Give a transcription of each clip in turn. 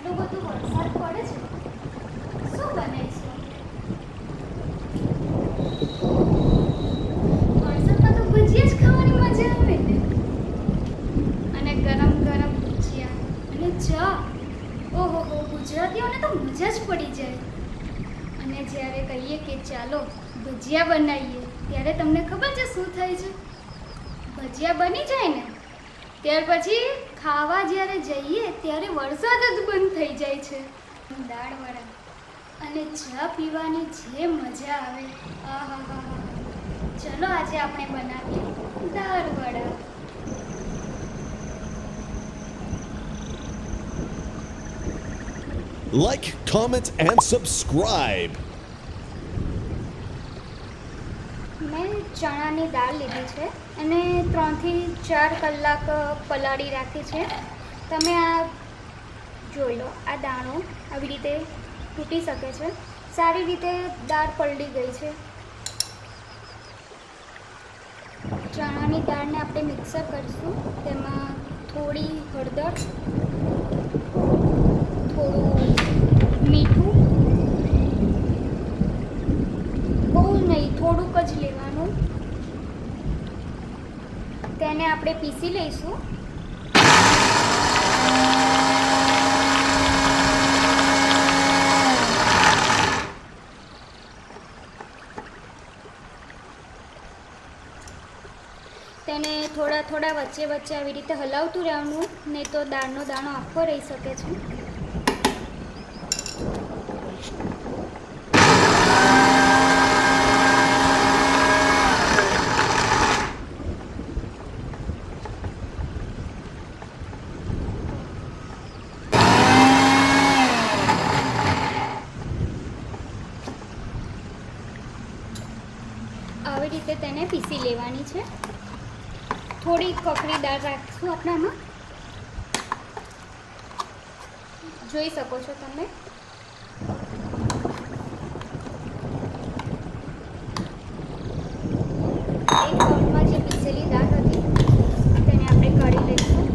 આટલું બધું વરસાદ પડે છે, શું બનાવીશું? વરસાદમાં તો ભજીયા જ ખાવાની મજા આવે ને, અને ગરમ ગરમ ભજીયા અને ચા. ઓહો હો, ગુજરાતીઓને તો મજા જ પડી જાય. અને જ્યારે કહીએ કે ચાલો ભજીયા બનાવીએ, ત્યારે તમને ખબર છે શું થાય છે? ભજીયા બની જાય ને ત્યાર પછી ખાવા જ્યારે જઈએ ત્યારે વરસાદ જ બંધ થઈ જાય છે. દાળવડા અને ચા પીવાની જે મજા આવે, આહાહા. ચલો આજે આપણે બનાવીએ દાળવડા. Like, comment, and subscribe. મેં ચણાની દાળ લીધી છે અને 3 થી 4 કલાક પલાળી રાખી છે. તમે આ જોઈ લો, આ દાણો આવી રીતે તૂટી શકે છે. સારી રીતે દાળ પલળી ગઈ છે. ચણાની દાળને આપણે મિક્સર કરીશું. તેમાં થોડી હળદર, થોડું મીઠું, બહુ નહીં, થોડુંક જ લેવાનું. તેને આપણે પીસી લઈશું. તેને થોડા થોડા વચ્ચે વચ્ચે આવી રીતે હલાવતું રહેવાનું, નહીં તો દાળનો દાણો આખો રહી શકે છે. આવી રીતે તેને પીસી લેવાની છે. થોડી કકડી દાળ રાખીશું આપણે આમાં. જોઈ શકો છો તમે. એક બાઉલમાં જે પીસેલી દાળ હતી તેને આપણે કાઢી લઈશું.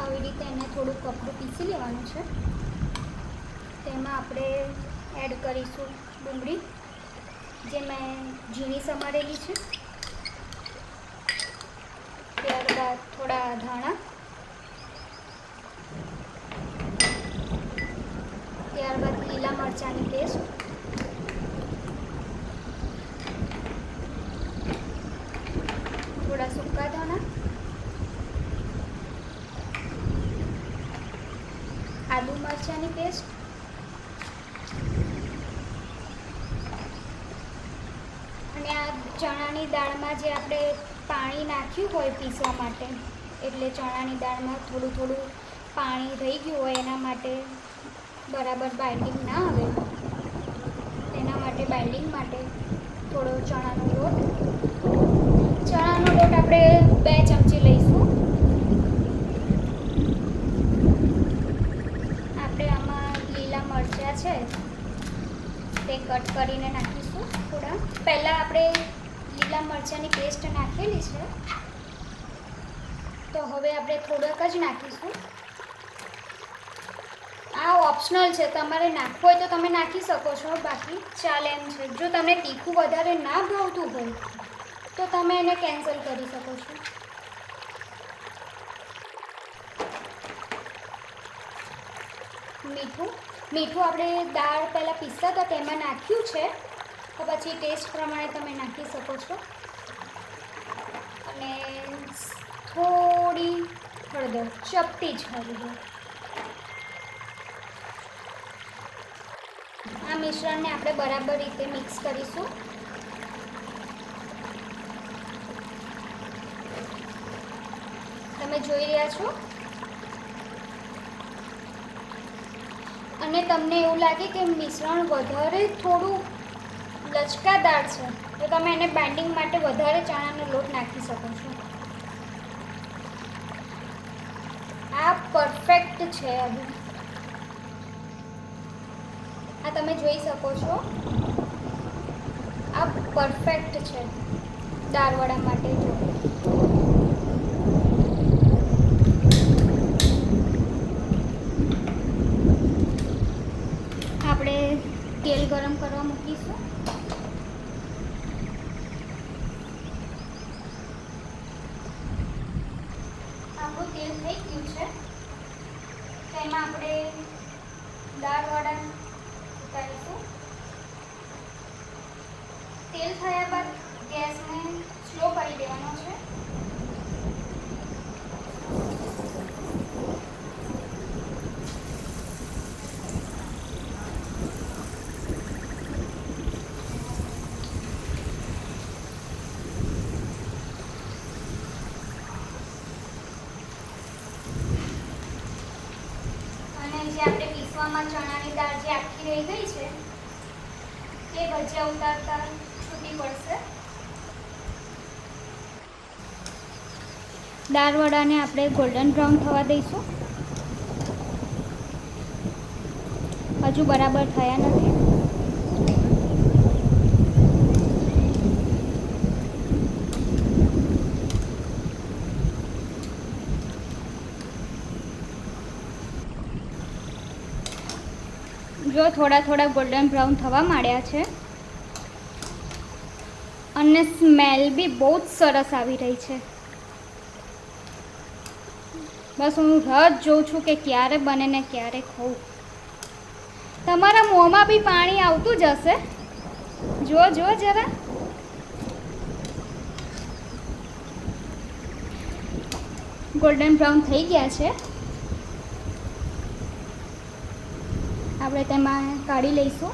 આવી રીતે એને થોડું કપડું પીસી લેવાનું છે. તેમાં આપણે એડ કરીશું ડુંગળી, જે મેં ઝીણી સમારેલી છે. ત્યારબાદ થોડા ધાણા, ત્યારબાદ લીલા મરચાંની પેસ્ટ, થોડા સૂકા ધાણા, આદુ મરચાંની પેસ્ટ, અને આ ચણાની દાળમાં જે આપણે પાણી નાખ્યું હોય પીસવા માટે, એટલે ચણાની દાળમાં થોડું થોડું પાણી રહી ગયું હોય, એના માટે બરાબર બાઇન્ડિંગ ના આવે તેના માટે બાઇન્ડિંગ માટે થોડો ચણાનો લોટ આપણે 2 ચમચી લઈશું. આપણે આમાં લીલા મરચાં છે તે કટ કરીને નાખીશું. થોડા પહેલાં આપણે લીલા મરચાંની પેસ્ટ નાખેલી છે, તો હવે આપણે થોડાક જ નાખીશું. આ ઓપ્શનલ છે, તમારે નાખવું હોય તો તમે નાખી શકો છો, બાકી ચાલે એમ છે. જો તમને તીખું વધારે ના ભાવતું હોય તો તમે એને કેન્સલ કરી શકો છો. મીઠું આપણે દાળ પહેલાં પીસતા તો તેમાં નાખ્યું છે, તો પછી ટેસ્ટ પ્રમાણે તમે નાખી શકો છો. અને થોડી હળદર, ચપટી જ હળદર. આ મિશ્રણને આપણે બરાબર રીતે મિક્સ કરીશું. તમે જોઈ રહ્યા છો. અને તમને એવું લાગે કે મિશ્રણ વધારે થોડું લચકાદાર છે તો તમે એને બાઇન્ડિંગ માટે વધારે ચણાનો લોટ નાખી શકો છો. આ પરફેક્ટ છે. હવે આ તમે જોઈ શકો છો, આ પરફેક્ટ છે દાળવડા માટે. આપણે તેલ ગરમ કરવા મૂકીશું. આપણું તેલ થઈ ગયું છે. તેમાં આપણે દાળવડા ઉતારીશું. તેલ થયા બાદ ગેસને સ્લો કરી દેવાનો છે. અને જે આપણે પીસવામાં ચણાની દાળ જે આખી રહી ગઈ છે તે ભજીયા ઉતારતા છૂટી પડશે. દાળવડાને આપણે ગોલ્ડન બ્રાઉન થવા દઈશું. હજુ બરાબર થયા નથી. જો થોડા ગોલ્ડન બ્રાઉન થવા માંડ્યા છે અને સ્મેલ બી બહુ જ સરસ આવી રહી છે. બસ હું રાહ જ જોઉં છું કે ક્યારે બને ને ક્યારે ખાઉં. તમારા મોંમાં બી પાણી આવતું જ હશે. જુઓ જરા. ગોલ્ડન બ્રાઉન થઈ ગયા છે. આપણે તેમાં કાઢી લઈશું.